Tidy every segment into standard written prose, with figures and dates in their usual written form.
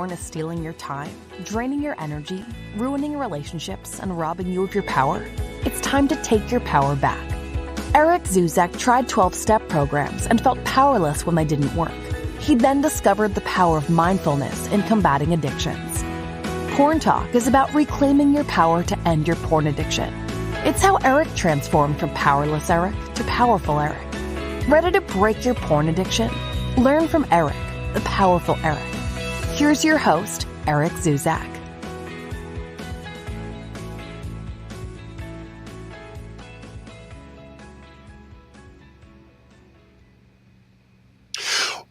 porn is stealing your time, draining your energy, ruining relationships, and robbing you of your power? It's time to take your power back. Eric Zuzak tried 12-step programs and felt powerless when they didn't work. He then discovered the power of mindfulness in combating addictions. Porn Talk is about reclaiming your power to end your porn addiction. It's how Eric transformed from powerless Eric to powerful Eric. Ready to break your porn addiction? Learn from Eric, the powerful Eric. Here's your host, Eric Zuzak.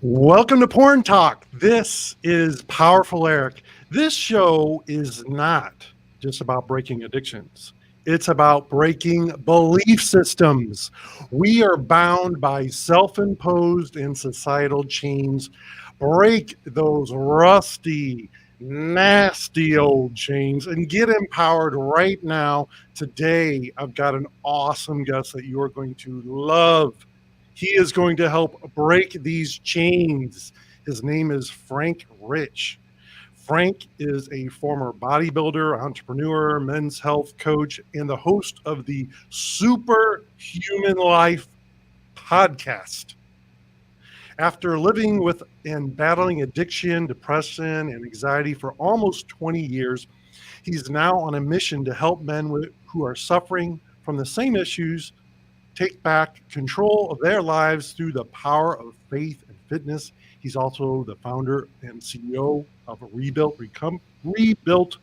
Welcome to Porn Talk. This is Powerful Eric. This show is not just about breaking addictions. It's about breaking belief systems. We are bound by self-imposed and societal chains. Break those rusty, nasty old chains and get empowered right now. Today, I've got an awesome guest that you are going to love. He is going to help break these chains. His name is Frank Rich. Frank is a former bodybuilder, entrepreneur, men's health coach, and the host of the Superhuman Life podcast. After living with and battling addiction, depression, and anxiety for almost 20 years, he's now on a mission to help men who are suffering from the same issues take back control of their lives through the power of faith and fitness. He's also the founder and CEO of Rebuilt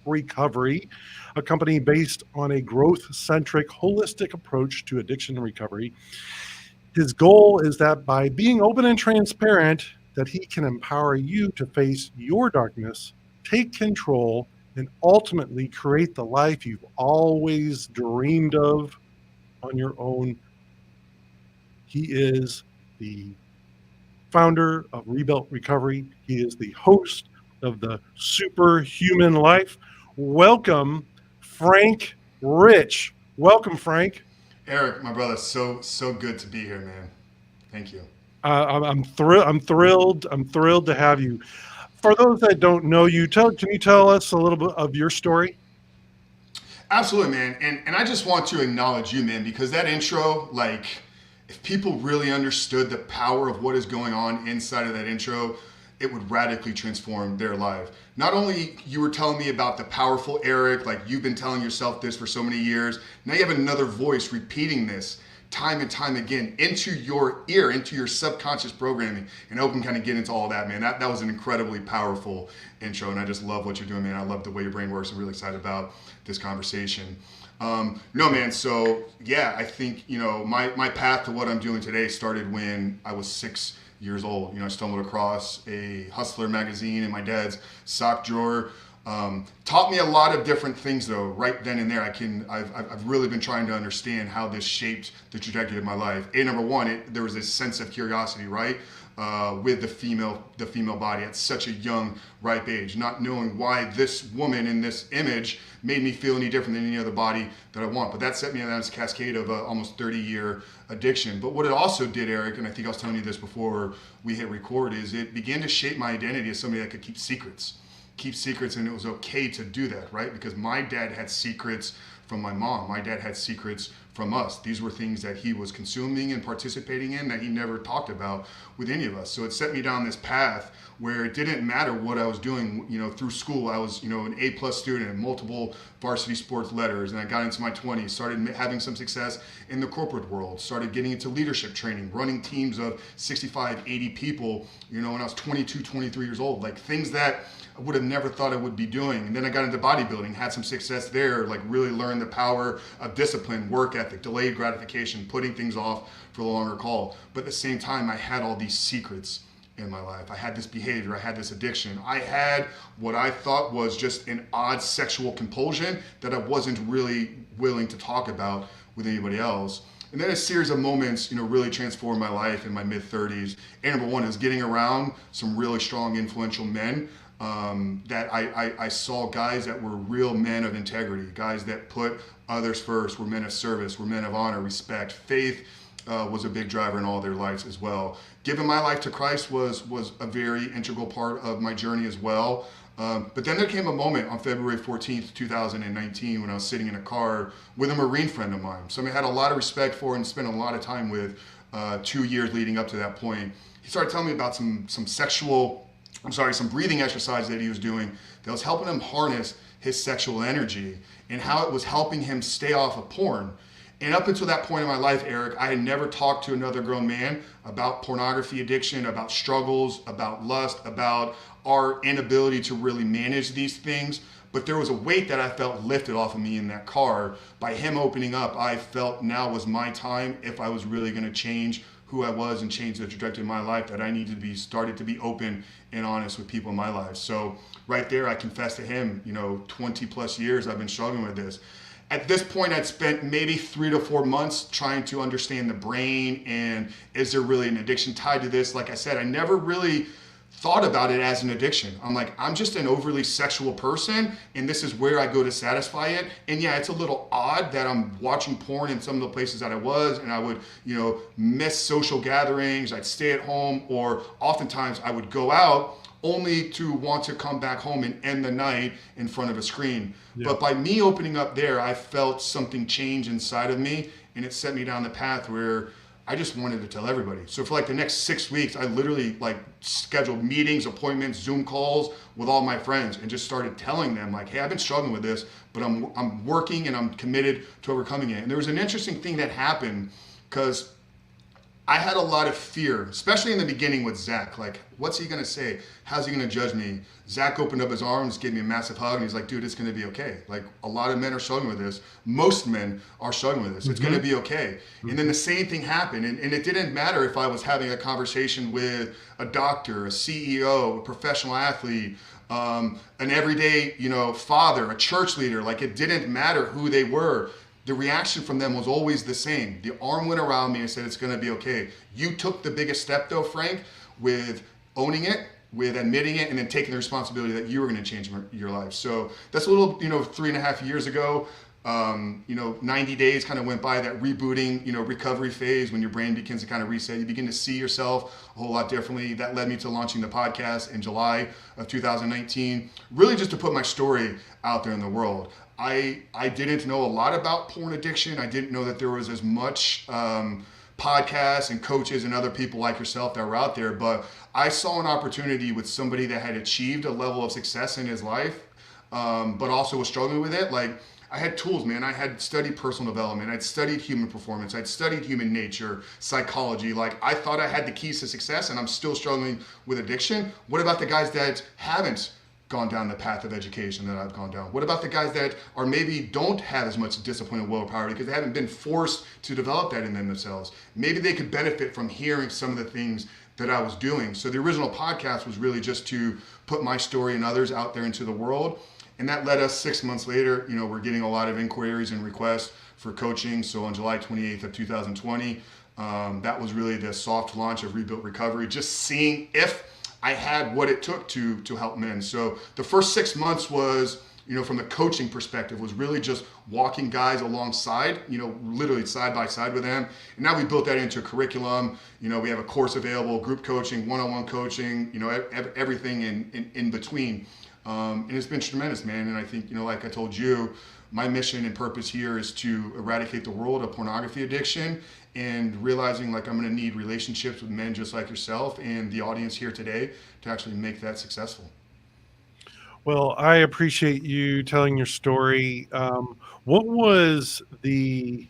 Recovery, a company based on a growth-centric, holistic approach to addiction recovery. His goal is that by being open and transparent, that he can empower you to face your darkness, take control, and ultimately create the life you've always dreamed of on your own. He is the founder of Rebuilt Recovery. He is the host of the Superhuman Life. Welcome, Frank Rich. Welcome, Frank. Eric, my brother, so good to be here, man. Thank you. I'm thrilled to have you. For those that don't know you, can you tell us a little bit of your story? Absolutely, man. And I just want to acknowledge you, man, because that intro, like, if people really understood the power of what is going on inside of that intro, it would radically transform their life. Not only you were telling me about the powerful Eric, like you've been telling yourself this for so many years, now you have another voice repeating this time and time again into your ear, into your subconscious programming. And I hope we can kind of get into all that, man. That was an incredibly powerful intro, and I just love what you're doing, man. I love the way your brain works. I'm really excited about this conversation. No, man. So yeah, I think, my path to what I'm doing today started when I was 6 years old. I stumbled across a Hustler magazine in my dad's sock drawer. Taught me a lot of different things though, right then and there. I've really been trying to understand how this shaped the trajectory of my life. Number one, there was this sense of curiosity, right? With the female body at such a young, ripe age, not knowing why this woman in this image made me feel any different than any other body that I want. But that set me on this cascade of almost 30-year addiction. But what it also did, Eric, and I think I was telling you this before we hit record, is it began to shape my identity as somebody that could keep secrets, and it was okay to do that, right? Because my dad had secrets from my mom. My dad had secrets from us. These were things that he was consuming and participating in that he never talked about with any of us. So it set me down this path where it didn't matter what I was doing, through school. I was, an A+ student in multiple varsity sports letters, and I got into my 20s, started having some success in the corporate world, started getting into leadership training, running teams of 65, 80 people, when I was 22, 23 years old, like things that I would have never thought I would be doing. And then I got into bodybuilding, had some success there, like really learned the power of discipline, work ethic, delayed gratification, putting things off for the longer haul. But at the same time, I had all these secrets in my life. I had this behavior, I had this addiction. I had what I thought was just an odd sexual compulsion that I wasn't really willing to talk about with anybody else. And then a series of moments, really transformed my life in my mid-30s. And number one is getting around some really strong, influential men. That I saw guys that were real men of integrity, guys that put others first, were men of service, were men of honor, respect. Faith was a big driver in all their lives as well. Giving my life to Christ was a very integral part of my journey as well. But then there came a moment on February 14th, 2019, when I was sitting in a car with a Marine friend of mine. Somebody I had a lot of respect for and spent a lot of time with 2 years leading up to that point. He started telling me about some breathing exercise that he was doing that was helping him harness his sexual energy and how it was helping him stay off of porn. And up until that point in my life, Eric, I had never talked to another grown man about pornography addiction, about struggles, about lust, about our inability to really manage these things. But there was a weight that I felt lifted off of me in that car. By him opening up, I felt now was my time, if I was really going to change who I was and change the trajectory of my life, that I needed to be started to be open and honest with people in my life. So right there, I confessed to him, 20 plus years I've been struggling with this. At this point, I'd spent maybe 3 to 4 months trying to understand the brain and is there really an addiction tied to this? Like I said, I never really thought about it as an addiction. I'm like, I'm just an overly sexual person and this is where I go to satisfy it. And yeah, it's a little odd that I'm watching porn in some of the places that I was, and I would, miss social gatherings. I'd stay at home, or oftentimes I would go out only to want to come back home and end the night in front of a screen. Yeah. But by me opening up there, I felt something change inside of me, and it set me down the path where I just wanted to tell everybody. So for the next 6 weeks, I literally scheduled meetings, appointments, Zoom calls with all my friends, and just started telling them hey, I've been struggling with this, but I'm working and I'm committed to overcoming it. And there was an interesting thing that happened, because I had a lot of fear, especially in the beginning with Zach. What's he gonna say? How's he gonna judge me? Zach opened up his arms, gave me a massive hug, and he's like, dude, it's gonna be okay. A lot of men are struggling with this. Most men are struggling with this. It's gonna be okay. And then the same thing happened. And it didn't matter if I was having a conversation with a doctor, a CEO, a professional athlete, an everyday, father, a church leader. It didn't matter who they were. The reaction from them was always the same. The arm went around me and said, it's gonna be okay. You took the biggest step though, Frank, with owning it, with admitting it, and then taking the responsibility that you were gonna change your life. So that's a little, 3.5 years ago. 90 days kind of went by, that rebooting, recovery phase, when your brain begins to kind of reset. You begin to see yourself a whole lot differently. That led me to launching the podcast in July of 2019, really just to put my story out there in the world. I didn't know a lot about porn addiction. I didn't know that there was as much podcasts and coaches and other people like yourself that were out there, but I saw an opportunity with somebody that had achieved a level of success in his life, but also was struggling with it. I had tools, man. I had studied personal development. I'd studied human performance. I'd studied human nature, psychology. I thought I had the keys to success, and I'm still struggling with addiction. What about the guys that haven't gone down the path of education that I've gone down? What about the guys that are maybe don't have as much discipline and willpower because they haven't been forced to develop that in themselves? Maybe they could benefit from hearing some of the things that I was doing. So the original podcast was really just to put my story and others out there into the world. And that led us 6 months later, we're getting a lot of inquiries and requests for coaching. So on July 28th of 2020, that was really the soft launch of Rebuilt Recovery, just seeing if I had what it took to help men. So the first 6 months was, from the coaching perspective, was really just walking guys alongside, literally side by side with them. And now we built that into a curriculum. We have a course available, group coaching, one-on-one coaching, everything in between. And it's been tremendous, man. And I think, like I told you, my mission and purpose here is to eradicate the world of pornography addiction, and realizing I'm going to need relationships with men just like yourself and the audience here today to actually make that successful. Well, I appreciate you telling your story. What was the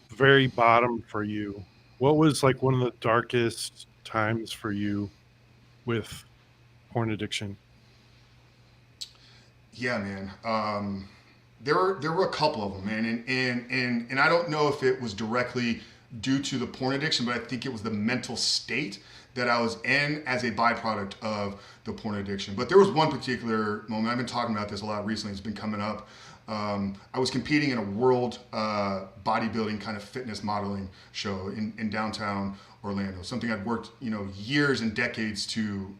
very bottom for you? What was one of the darkest times for you with porn addiction? Yeah, man. There were a couple of them, man, and I don't know if it was directly due to the porn addiction, but I think it was the mental state that I was in as a byproduct of the porn addiction. But there was one particular moment. I've been talking about this a lot recently. It's been coming up. I was competing in a world bodybuilding kind of fitness modeling show in downtown Orlando. Something I'd worked, years and decades to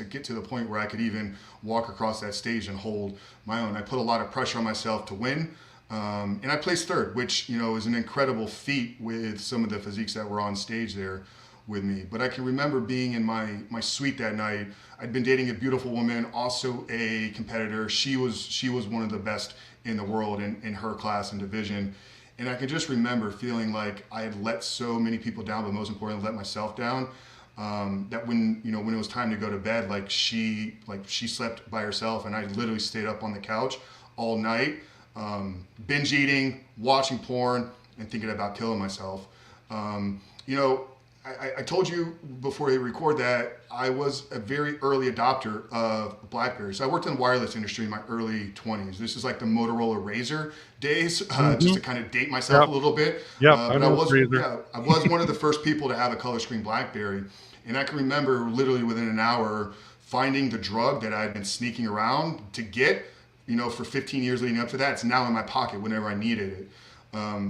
get to the point where I could even walk across that stage and hold my own. I put a lot of pressure on myself to win. And I placed third, which, is an incredible feat with some of the physiques that were on stage there. with me. But I can remember being in my suite that night. I'd been dating a beautiful woman, also a competitor. She was one of the best in the world in her class and division. And I can just remember feeling like I had let so many people down, but most importantly, let myself down. That when it was time to go to bed, she slept by herself, and I literally stayed up on the couch all night, binge eating, watching porn, and thinking about killing myself. I told you before we record that I was a very early adopter of BlackBerry. So I worked in the wireless industry in my early 20s. This is like the Motorola Razr days, just to kind of date myself a little bit. But I was one of the first people to have a color screen BlackBerry. And I can remember literally within an hour finding the drug that I'd been sneaking around to get, for 15 years leading up to that. It's now in my pocket whenever I needed it.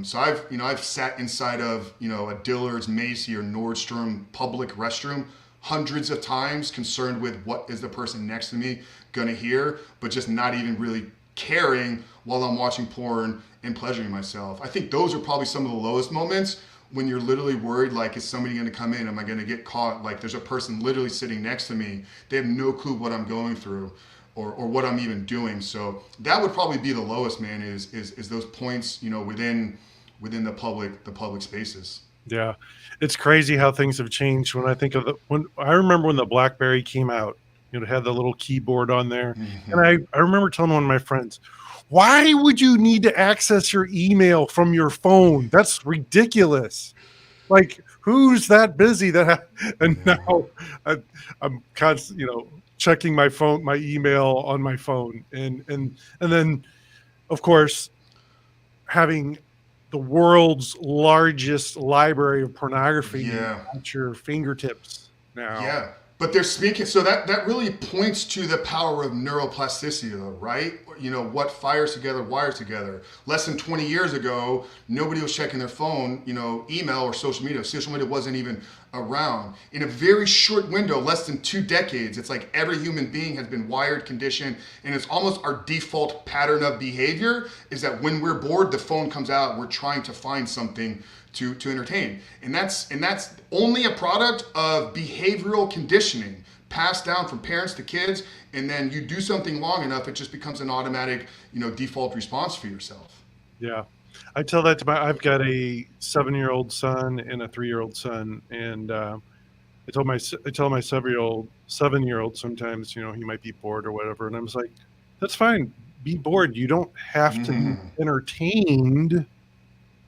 So I've sat inside of, a Dillard's, Macy, or Nordstrom public restroom hundreds of times, concerned with what is the person next to me gonna hear, but just not even really caring while I'm watching porn and pleasuring myself. I think those are probably some of the lowest moments, when you're literally worried, like, is somebody gonna come in? Am I gonna get caught? Like, there's a person literally sitting next to me. They have no clue what I'm going through, or what I'm even doing. So that would probably be the lowest, man, is those points, within the public spaces. Yeah. It's crazy how things have changed. When I think of when I remember when the BlackBerry came out, it had the little keyboard on there. Mm-hmm. And I remember telling one of my friends, why would you need to access your email from your phone? That's ridiculous. Like, who's that busy and now I'm constantly, checking my phone, my email on my phone. And then, of course, having the world's largest library of pornography at your fingertips now. Yeah. But they're speaking, so that really points to the power of neuroplasticity, though, right? What fires together, wires together. Less than 20 years ago, nobody was checking their phone, email or social media. Social media wasn't even around. In a very short window, less than 2 decades, it's like every human being has been wired, conditioned, and it's almost our default pattern of behavior is that when we're bored, the phone comes out, and we're trying to find something to entertain. And that's only a product of behavioral conditioning passed down from parents to kids. And then you do something long enough, it just becomes an automatic, default response for yourself. Yeah. I tell that to I've got a 7-year-old son and a 3-year-old son. And I tell my 7-year-old sometimes, he might be bored or whatever. And I'm just like, that's fine. Be bored. You don't have to be entertained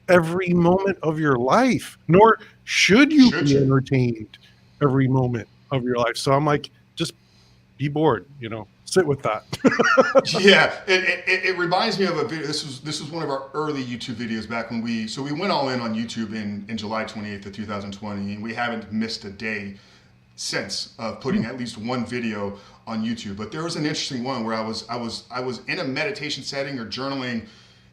every moment of your life, nor should you be entertained every moment of your life. So I'm like, just be bored, sit with that. Yeah, it reminds me of a video. This was one of our early YouTube videos back when we went all in on YouTube in July 28th of 2020, and we haven't missed a day since of putting at least one video on YouTube. But there was an interesting one where I was in a meditation setting or journaling.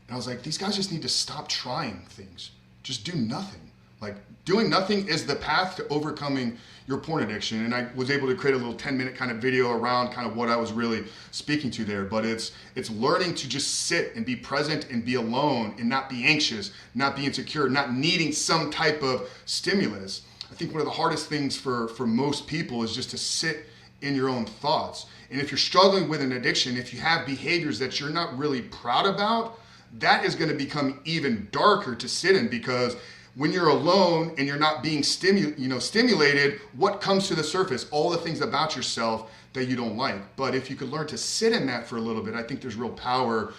And I was like, these guys just need to stop trying things. Just do nothing. Like, doing nothing is the path to overcoming your porn addiction. And I was able to create a little 10-minute kind of video around kind of what I was really speaking to there. But it's learning to just sit and be present and be alone and not be anxious, not be insecure, not needing some type of stimulus. I think one of the hardest things for most people is just to sit in your own thoughts. And if you're struggling with an addiction, if you have behaviors that you're not really proud about, that is going to become even darker to sit in, because when you're alone and you're not being stimulated, what comes to the surface? All the things about yourself that you don't like. But if you could learn to sit in that for a little bit, I think there's real power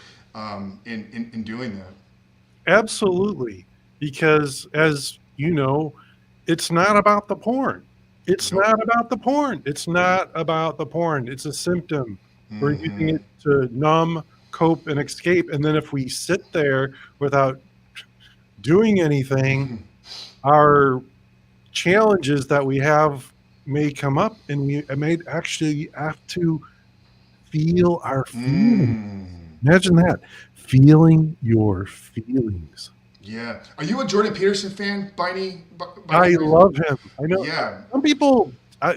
in doing that. Absolutely. Because as you know, it's not about the porn. It's not about the porn. It's not about the porn. It's a symptom. We're using it to numb, cope, and escape. And then if we sit there without doing anything, our challenges that we have may come up, and we may actually have to feel our feelings. Imagine that, feeling your feelings. Yeah. Are you a Jordan Peterson fan, by any I love him. I know. Yeah. Some people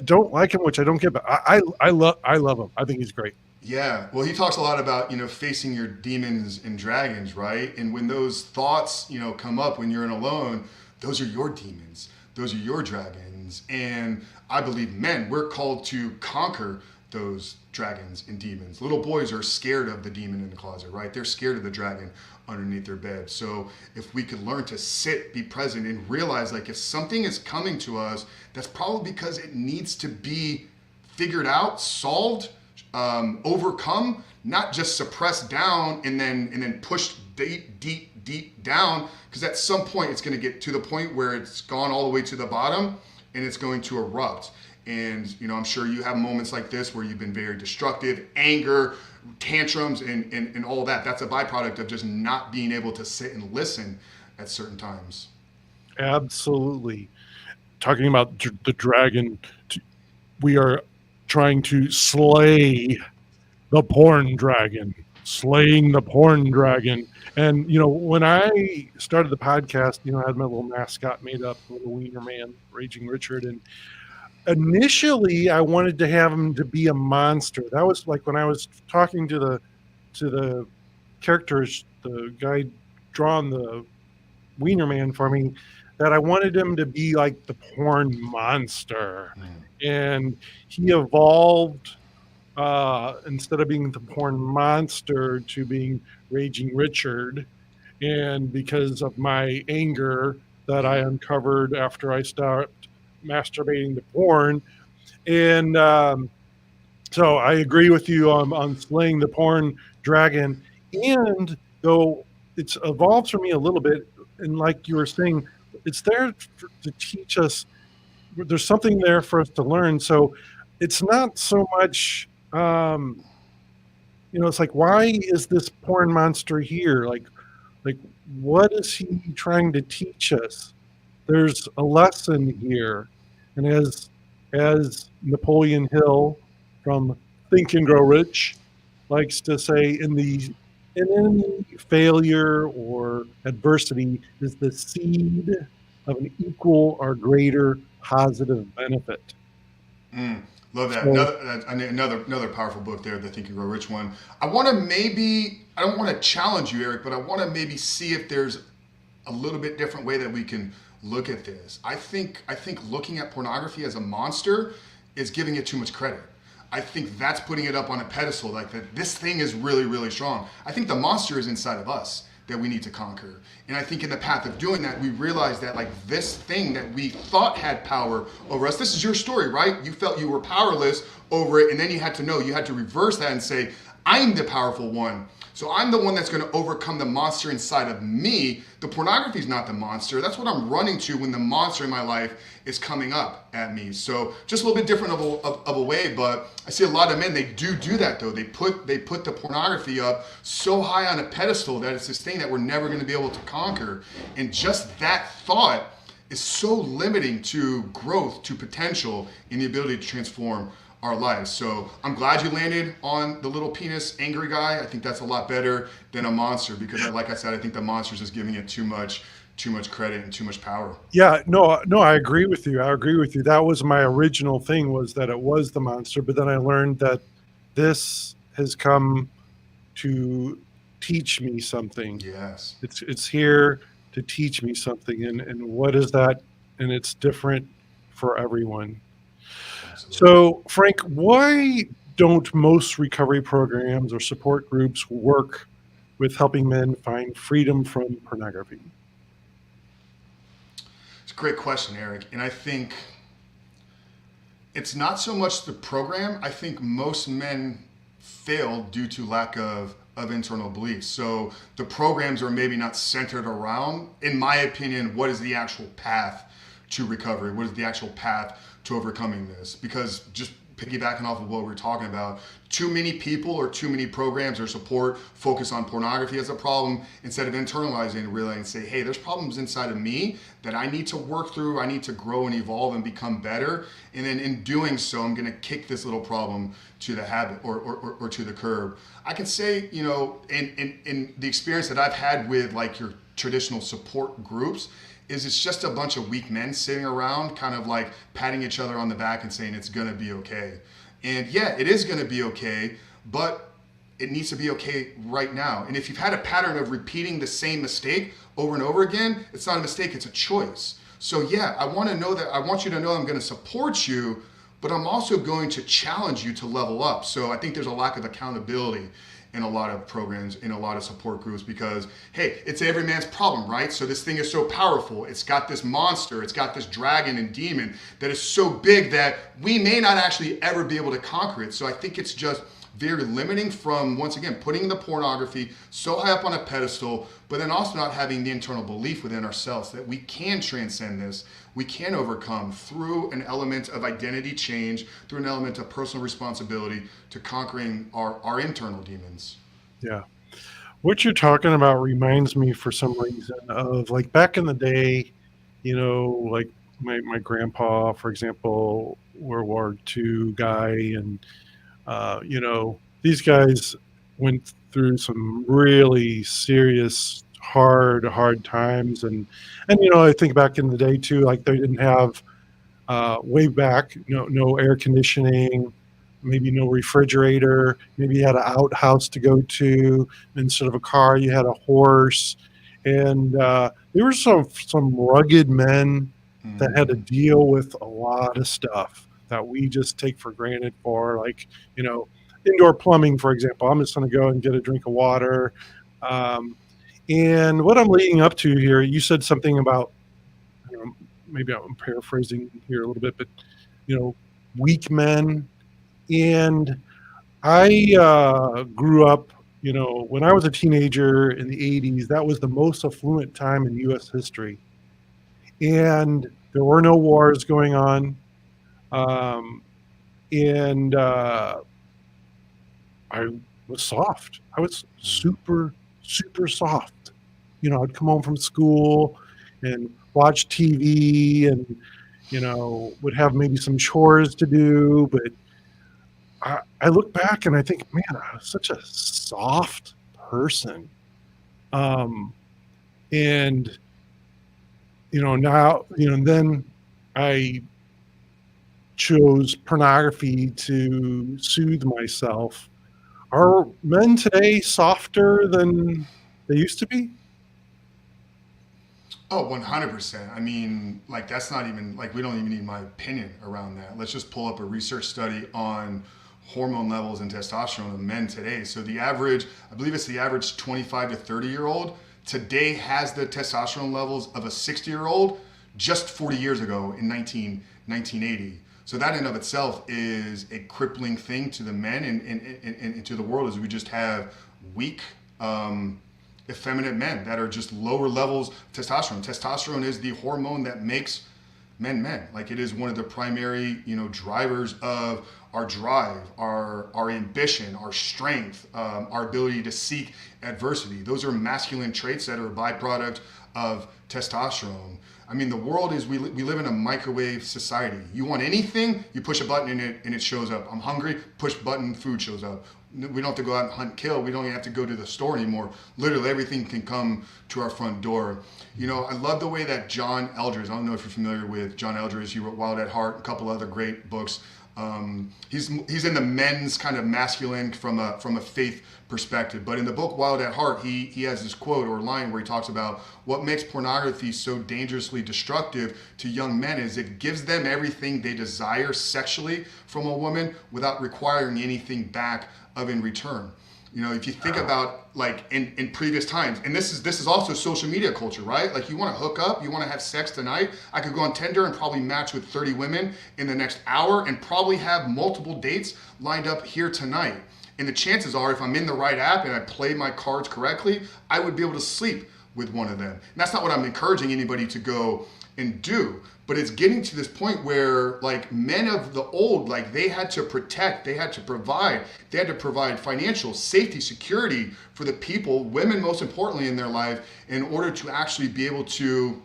don't like him, which I don't get, but I love him. I think he's great. Yeah, well, he talks a lot about, facing your demons and dragons, right? And when those thoughts, come up when you're in alone, those are your demons. Those are your dragons. dragons. And I believe men, we're called to conquer those dragons and demons. Little boys are scared of the demon in the closet, right? They're scared of the dragon underneath their bed. So if we could learn to sit, be present, and realize like if something is coming to us, that's probably because it needs to be figured out, solved, overcome, not just suppressed down and then pushed deep down, because at some point it's going to get to the point where it's gone all the way to the bottom and it's going to erupt. And I'm sure you have moments like this where you've been very destructive, anger, tantrums, and all that. That's a byproduct of just not being able to sit and listen at certain times. Absolutely. Talking about the dragon, we are trying to slay the porn dragon, slaying the porn dragon. And, when I started the podcast, I had my little mascot made up, little wiener man, Raging Richard. And initially I wanted to have him to be a monster. That was like when I was talking to the characters, the guy drawing the wiener man for me, that I wanted him to be like the porn monster. And he evolved instead of being the porn monster to being Raging Richard. And because of my anger that I uncovered after I stopped masturbating to porn. And so I agree with you on slaying the porn dragon. And though it's evolved for me a little bit, and like you were saying, it's there to teach us. There's something there for us to learn. So it's not so much, it's like, why is this porn monster here? Like what is he trying to teach us? There's a lesson here. And as Napoleon Hill from Think and Grow Rich likes to say, in any failure or adversity is the seed of an equal or greater positive benefit. Love that. Another powerful book there, the Think and Grow Rich one. I don't want to challenge you, Eric, but I want to maybe see if there's a little bit different way that we can look at this. I think looking at pornography as a monster is giving it too much credit. I think that's putting it up on a pedestal, like that this thing is really, really strong. I think the monster is inside of us that we need to conquer. And I think in the path of doing that, we realize that like this thing that we thought had power over us, this is your story, right? You felt you were powerless over it, and then you had to reverse that and say, I'm the powerful one. So I'm the one that's going to overcome the monster inside of me. The pornography is not the monster. That's what I'm running to when the monster in my life is coming up at me. So just a little bit different of a way, but I see a lot of men, they do that though. They put the pornography up so high on a pedestal that it's this thing that we're never going to be able to conquer. And just that thought is so limiting to growth, to potential, and the ability to transform our lives. So I'm glad you landed on the little penis angry guy. I think that's a lot better than a monster, because like I said, I think the monster is just giving it too much credit and too much power. Yeah, no, I agree with you. That was my original thing, was that it was the monster, but then I learned that this has come to teach me something. Yes. It's here to teach me something. And what is that? And it's different for everyone. So, Frank, why don't most recovery programs or support groups work with helping men find freedom from pornography? It's a great question, Eric. And I think it's not so much the program. I think most men fail due to lack of internal beliefs. So the programs are maybe not centered around, in my opinion, what is the actual path to recovery? What is the actual path to overcoming this? Because just piggybacking off of what we were talking about, too many people or too many programs or support focus on pornography as a problem instead of internalizing and realizing and say, hey, there's problems inside of me that I need to work through. I need to grow and evolve and become better. And then in doing so, I'm going to kick this little problem to the habit or to the curb. I can say, in the experience that I've had with like your traditional support groups, is it's just a bunch of weak men sitting around kind of like patting each other on the back and saying it's gonna be okay. And yeah, it is gonna be okay, but it needs to be okay right now. And if you've had a pattern of repeating the same mistake over and over again, it's not a mistake, it's a choice. So yeah, I want you to know I'm going to support you, but I'm also going to challenge you to level up. So I think there's a lack of accountability in a lot of programs, in a lot of support groups, because hey, it's every man's problem, right? So this thing is so powerful. It's got this monster, it's got this dragon and demon that is so big that we may not actually ever be able to conquer it. So I think it's just very limiting from, once again, putting the pornography so high up on a pedestal, but then also not having the internal belief within ourselves that we can transcend this, we can overcome through an element of identity change, through an element of personal responsibility to conquering our internal demons. Yeah. What you're talking about reminds me for some reason of like back in the day, like my grandpa, for example, World War II guy, and these guys went through some really serious, hard times, and I think back in the day too, like they didn't have way back, no air conditioning, maybe no refrigerator, maybe you had an outhouse to go to instead of a car, you had a horse, and there were some rugged men that had to deal with a lot of stuff that we just take for granted for, like, indoor plumbing, for example. I'm just going to go and get a drink of water. And what I'm leading up to here, you said something about, maybe I'm paraphrasing here a little bit, but, weak men. And I grew up, when I was a teenager in the 80s, that was the most affluent time in U.S. history. And there were no wars going on. And I was soft. I was super, super soft. I'd come home from school and watch TV and, would have maybe some chores to do. But I look back and I think, man, I was such a soft person. And, now, then I chose pornography to soothe myself. Are men today softer than they used to be? Oh, 100%. I mean, like, that's not even, like, we don't even need my opinion around that. Let's just pull up a research study on hormone levels and testosterone of men today. So the average, I believe it's the average 25 to 30-year-old today has the testosterone levels of a 60-year-old just 40 years ago in 1980. So that in of itself is a crippling thing to the men and to the world, as we just have weak, effeminate men that are just lower levels of testosterone. Testosterone is the hormone that makes men men. Like, it is one of the primary, drivers of our drive, our ambition, our strength, our ability to seek adversity. Those are masculine traits that are a byproduct of testosterone. I mean, the world is, we live in a microwave society. You want anything, you push a button and it shows up. I'm hungry, push button, food shows up. We don't have to go out and hunt, kill. We don't even have to go to the store anymore. Literally everything can come to our front door. I love the way that John Eldredge, I don't know if you're familiar with John Eldredge, he wrote Wild at Heart, a couple other great books. He's in the men's kind of masculine from a faith perspective. But in the book Wild at Heart, he has this quote or line where he talks about what makes pornography so dangerously destructive to young men is it gives them everything they desire sexually from a woman without requiring anything back of in return. If you think about, like, in previous times, and this is also social media culture, right? Like, you want to hook up, you want to have sex tonight. I could go on Tinder and probably match with 30 women in the next hour and probably have multiple dates lined up here tonight. And the chances are, if I'm in the right app and I play my cards correctly, I would be able to sleep with one of them. And that's not what I'm encouraging anybody to go and do. But it's getting to this point where, like, men of the old, like, they had to protect, they had to provide financial safety, security for the people, women most importantly in their life, in order to actually be able to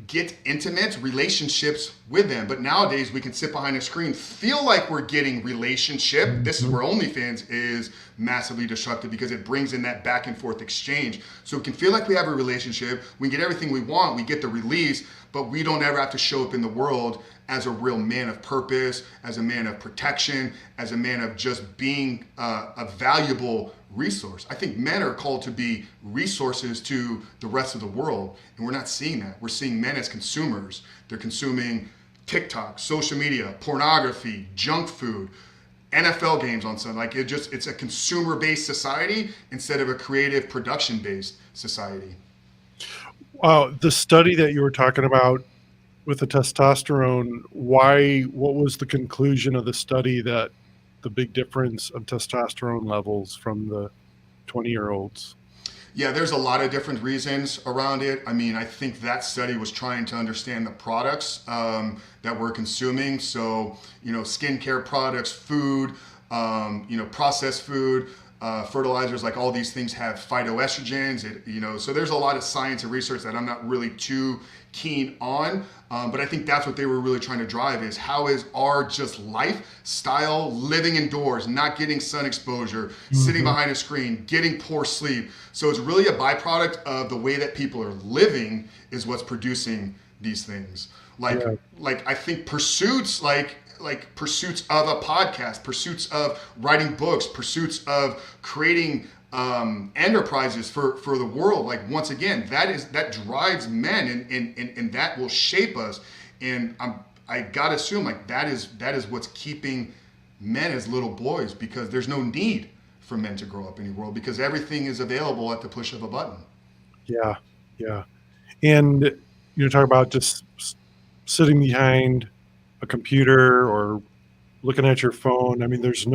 get intimate relationships with them. But nowadays we can sit behind a screen, feel like we're getting relationship. This is where OnlyFans is massively destructive, because it brings in that back and forth exchange. So we can feel like we have a relationship, we get everything we want, we get the release, but we don't ever have to show up in the world as a real man of purpose, as a man of protection, as a man of just being a valuable resource. I think men are called to be resources to the rest of the world, and we're not seeing that. We're seeing men as consumers. They're consuming TikTok, social media, pornography, junk food, NFL games on Sunday. Like it's a consumer-based society instead of a creative, production-based society. The study that you were talking about with the testosterone, what was the conclusion of the study that the big difference of testosterone levels from the 20-year-olds? Yeah, there's a lot of different reasons around it. I mean, I think that study was trying to understand the products that we're consuming. So, skincare products, food, processed food, fertilizers, like all these things have phytoestrogens, so there's a lot of science and research that I'm not really too keen on. But I think that's what they were really trying to drive, is how is our just lifestyle, living indoors, not getting sun exposure, sitting behind a screen, getting poor sleep. So it's really a byproduct of the way that people are living is what's producing these things. Like I think pursuits like pursuits of a podcast, pursuits of writing books, pursuits of creating enterprises for the world. Like, once again, that drives men, and that will shape us. And I gotta assume like that is what's keeping men as little boys, because there's no need for men to grow up in the world, because everything is available at the push of a button. Yeah. And talk about just sitting behind a computer or looking at your phone. I mean, there's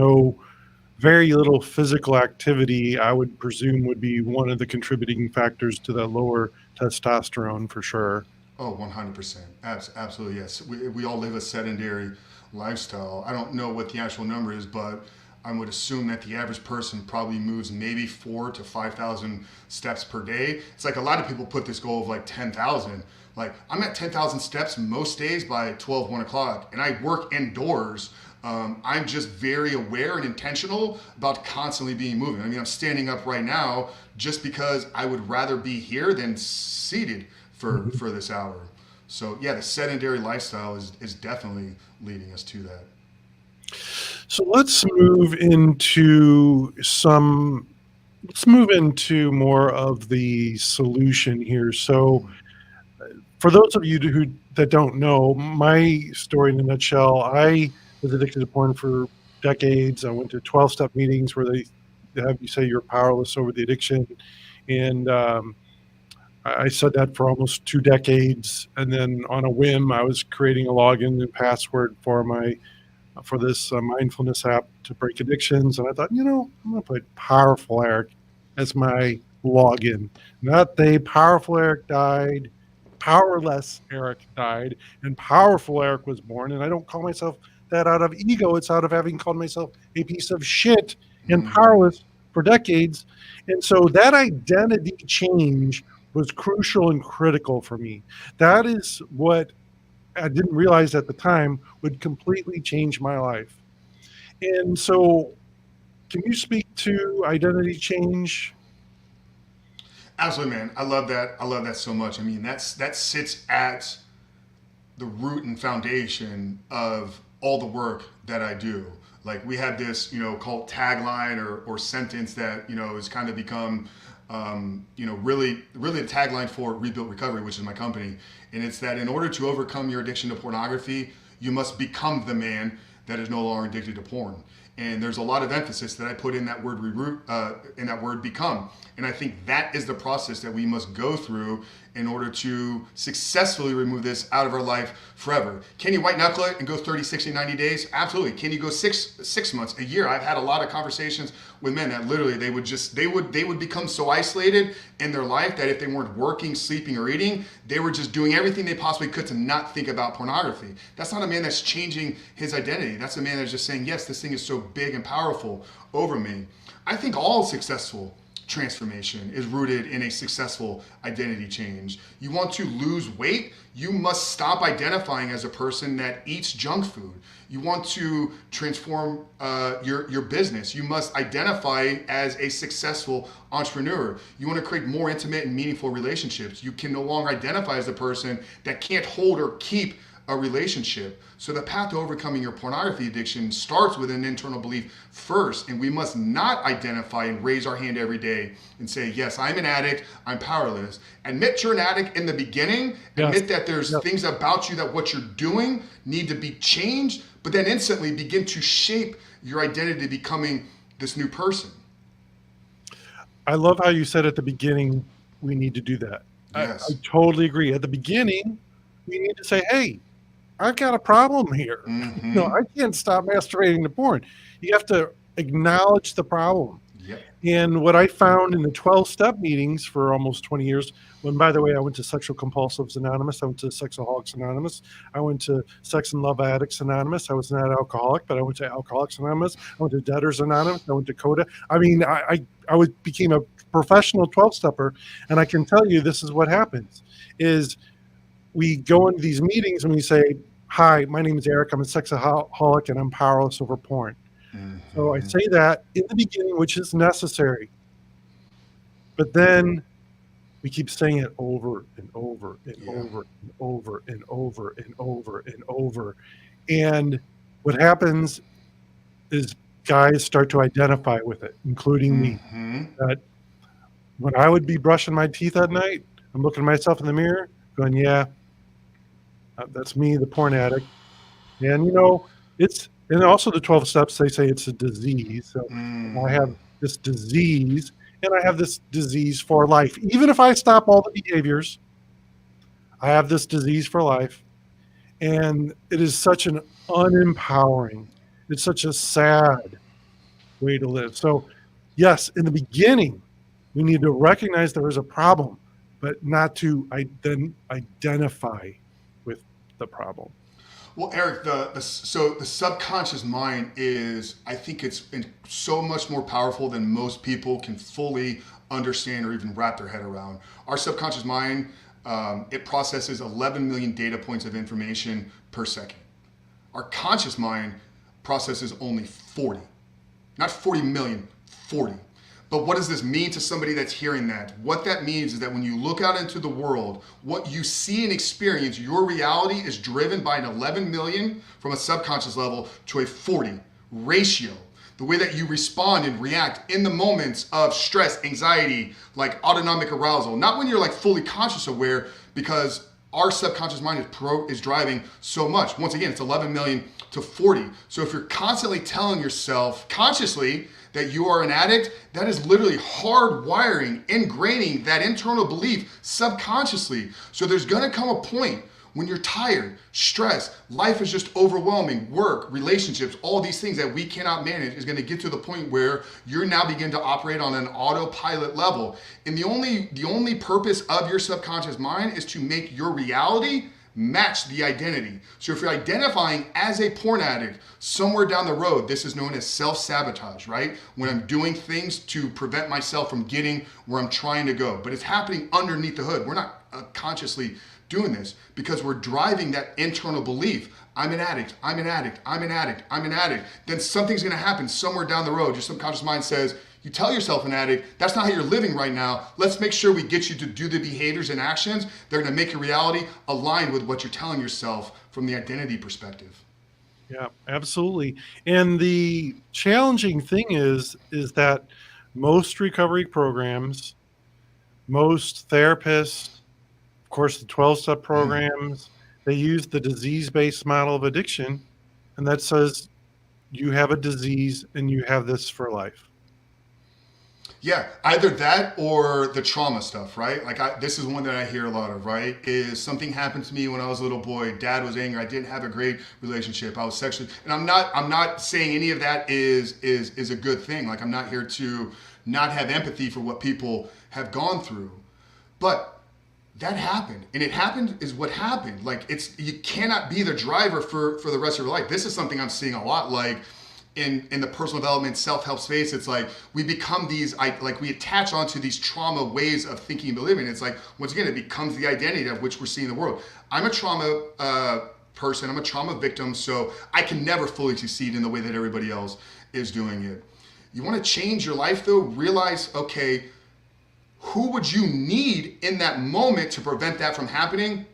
very little physical activity, I would presume, would be one of the contributing factors to that lower testosterone for sure. Oh, 100%. Absolutely, yes. We all live a sedentary lifestyle. I don't know what the actual number is, but I would assume that the average person probably moves maybe 4,000 to 5,000 steps per day. It's like a lot of people put this goal of like 10,000. Like, I'm at 10,000 steps most days by 1 o'clock, and I work indoors. I'm just very aware and intentional about constantly being moving. I mean, I'm standing up right now just because I would rather be here than seated for this hour. So yeah, the sedentary lifestyle is definitely leading us to that. So let's move into more of the solution here. So for those of you that don't know, my story in a nutshell, I was addicted to porn for decades. I went to 12-step meetings where they have you say you're powerless over the addiction. And I said that for almost 2 decades. And then on a whim, I was creating a login and password for this mindfulness app to break addictions. And I thought, I'm going to put Powerful Eric as my login. Not Powerful Eric died. Powerless Eric died, and Powerful Eric was born. And I don't call myself that out of ego. It's out of having called myself a piece of shit and powerless for decades. And so that identity change was crucial and critical for me. That is what I didn't realize at the time would completely change my life. And so can you speak to identity change? Absolutely, man. I love that. I love that so much. I mean, that sits at the root and foundation of all the work that I do. Like, we have this, called tagline or sentence that, has kind of become, really the tagline for Rebuilt Recovery, which is my company. And it's that in order to overcome your addiction to pornography, you must become the man that is no longer addicted to porn. And there's a lot of emphasis that I put in that word in that word become. And I think that is the process that we must go through in order to successfully remove this out of our life forever. Can you white knuckle it and go 30, 60, 90 days? Absolutely. Can you go six months, a year? I've had a lot of conversations with men that literally they would become so isolated in their life that if they weren't working, sleeping, or eating, they were just doing everything they possibly could to not think about pornography. That's not a man that's changing his identity. That's a man that's just saying, yes, this thing is so big and powerful over me. I think all successful transformation is rooted in a successful identity change. You want to lose weight, you must stop identifying as a person that eats junk food. You want to transform your business, you must identify as a successful entrepreneur. You want to create more intimate and meaningful relationships. You can no longer identify as a person that can't hold or keep a relationship. So the path to overcoming your pornography addiction starts with an internal belief first, and we must not identify and raise our hand every day and say, yes, I'm an addict, I'm powerless. Admit you're an addict in the beginning, admit that there's things about you that what you're doing need to be changed, but then instantly begin to shape your identity becoming this new person. I love how you said at the beginning, we need to do that. Yes. I totally agree. At the beginning, we need to say, hey, I've got a problem here. Mm-hmm. No, I can't stop masturbating to porn. You have to acknowledge the problem. Yep. And what I found in the 12-step meetings for almost 20 years, when, by the way, I went to Sexual Compulsives Anonymous, I went to Sexaholics Anonymous, I went to Sex and Love Addicts Anonymous, I was not alcoholic, but I went to Alcoholics Anonymous, I went to Debtors Anonymous, I went to CODA. I mean, I became a professional 12-stepper, and I can tell you this is what happens, is we go into these meetings and we say, hi, my name is Eric, I'm a sexaholic, and I'm powerless over porn. Mm-hmm. So I say that in the beginning, which is necessary. But then we keep saying it over and over and over and over and over and over and over. And what happens is guys start to identify with it, including me. That when I would be brushing my teeth at night, I'm looking at myself in the mirror going, yeah, that's me, the porn addict. And, you know, and also the 12 steps, they say it's a disease. So I have this disease, and I have this disease for life. Even if I stop all the behaviors, I have this disease for life. And it is such an unempowering, it's such a sad way to live. So, yes, in the beginning, we need to recognize there is a problem, but not to then identify with the problem. Well, Eric, the subconscious mind is, I think it's so much more powerful than most people can fully understand or even wrap their head around. Our subconscious mind, it processes 11 million data points of information per second. Our conscious mind processes only 40. Not 40 million, 40. But what does this mean to somebody that's hearing that? What that means is that when you look out into the world, what you see and experience, your reality is driven by an 11 million from a subconscious level to a 40 ratio. The way that you respond and react in the moments of stress, anxiety, like autonomic arousal, not when you're like fully conscious aware, because our subconscious mind is driving so much. Once again, it's 11 million to 40. So if you're constantly telling yourself consciously that you are an addict, that is literally hardwiring, ingraining that internal belief subconsciously. So there's gonna come a point when you're tired, stressed, life is just overwhelming, work, relationships, all these things that we cannot manage is gonna get to the point where you're now begin to operate on an autopilot level. And the only purpose of your subconscious mind is to make your reality match the identity. So if you're identifying as a porn addict, somewhere down the road, this is known as self-sabotage, right? When I'm doing things to prevent myself from getting where I'm trying to go. But it's happening underneath the hood. We're not consciously doing this because we're driving that internal belief. I'm an addict, I'm an addict, I'm an addict, I'm an addict. Then something's gonna happen somewhere down the road. Your subconscious mind says, you tell yourself an addict, that's not how you're living right now. Let's make sure we get you to do the behaviors and actions. They're gonna make your reality aligned with what you're telling yourself from the identity perspective. Yeah, absolutely. And the challenging thing is that most recovery programs, most therapists, of course, the 12-step programs, they use the disease-based model of addiction, and that says you have a disease and you have this for life. Yeah, either that or the trauma stuff, right? Like this is one that I hear a lot of, right? Is something happened to me when I was a little boy. Dad was angry. I didn't have a great relationship. I was sexually, and I'm not saying any of that is a good thing. Like I'm not here to not have empathy for what people have gone through, but that happened, and it happened is what happened. Like you cannot be the driver for the rest of your life. This is something I'm seeing a lot. Like in the personal development self-help space, it's like we become these, like we attach onto these trauma ways of thinking and believing. It's like, once again, it becomes the identity of which we're seeing the world. I'm a trauma person, I'm a trauma victim, so I can never fully succeed in the way that everybody else is doing it. You want to change your life though, realize, okay, who would you need in that moment to prevent that from happening,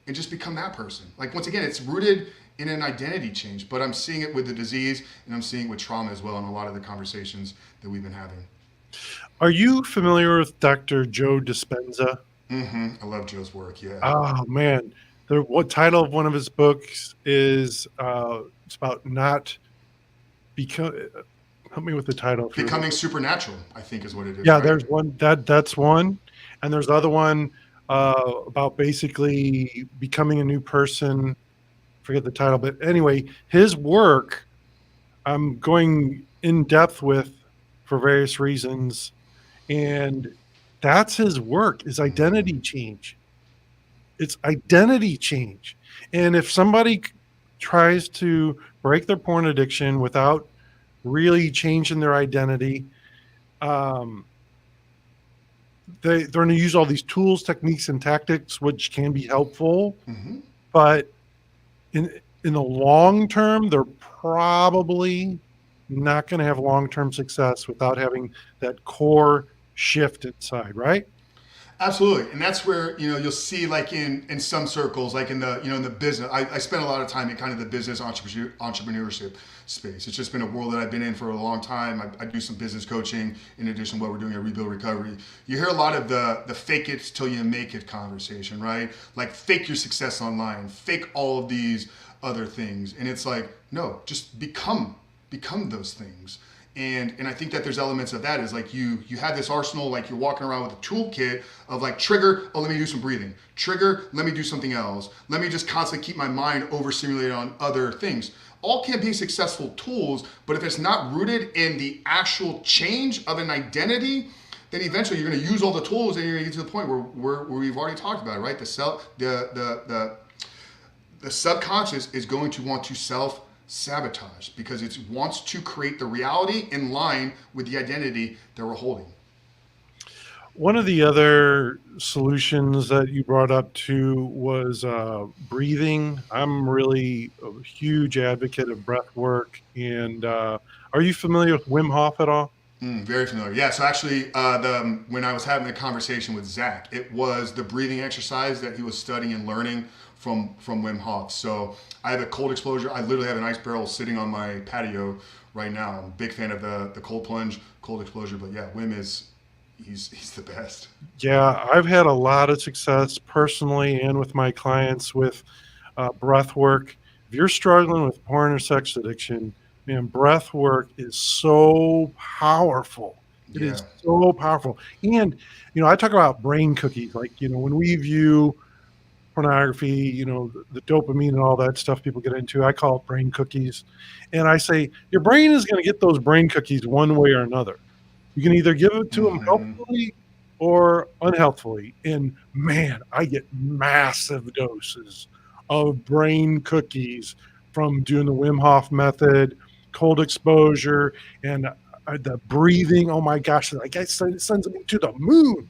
and just become that person. Like, once again, it's rooted in an identity change, but I'm seeing it with the disease, and I'm seeing it with trauma as well in a lot of the conversations that we've been having. Are you familiar with Dr. Joe Dispenza? I love Joe's work, yeah. Oh, man. What title of one of his books is it's about not become. Help me with the title. Becoming Supernatural, I think is what it is. Yeah, right? there's one that's one, and there's the other one about basically becoming a new person. Forget the title, but anyway, his work I'm going in depth with for various reasons, and that's his work, is identity change. It's identity change. And if somebody tries to break their porn addiction without really changing their identity, they're going to use all these tools, techniques, and tactics, which can be helpful. But in the long term, they're probably not going to have long-term success without having that core shift inside, right? Absolutely. And that's where, you'll see, like in some circles, like in the, in the business, I spent a lot of time in kind of the business entrepreneurship space. It's just been a world that I've been in for a long time. I do some business coaching in addition to what we're doing at Rebuild Recovery. You hear a lot of the fake it till you make it conversation, right? Like, fake your success online, fake all of these other things. And it's like, no, just become those things. And I think that there's elements of that, is like you have this arsenal, like you're walking around with a toolkit of like, trigger, oh, let me do some breathing. Trigger, let me do something else. Let me just constantly keep my mind overstimulated on other things. All can be successful tools, but if it's not rooted in the actual change of an identity, then eventually you're going to use all the tools and you're going to get to the point where we've already talked about it, right? The subconscious is going to want to self-sabotage because it wants to create the reality in line with the identity that we're holding. One of the other solutions that you brought up too was breathing. I'm really a huge advocate of breath work. And are you familiar with Wim Hof at all? Very familiar. Yeah. So actually, when I was having the conversation with Zach, it was the breathing exercise that he was studying and learning from Wim Hof. So I have a cold exposure. I literally have an ice barrel sitting on my patio right now. I'm a big fan of the cold plunge, cold exposure. But yeah, Wim he's the best. Yeah, I've had a lot of success personally and with my clients with breath work. If you're struggling with porn or sex addiction, man, breath work is so powerful. It is so powerful. And, I talk about brain cookies. Like, when we view pornography, the dopamine and all that stuff people get into, I call it brain cookies. And I say, your brain is going to get those brain cookies one way or another. You can either give it to them healthfully or unhealthfully. And man, I get massive doses of brain cookies from doing the Wim Hof method, cold exposure, and the breathing. Oh my gosh, I guess it sends me to the moon.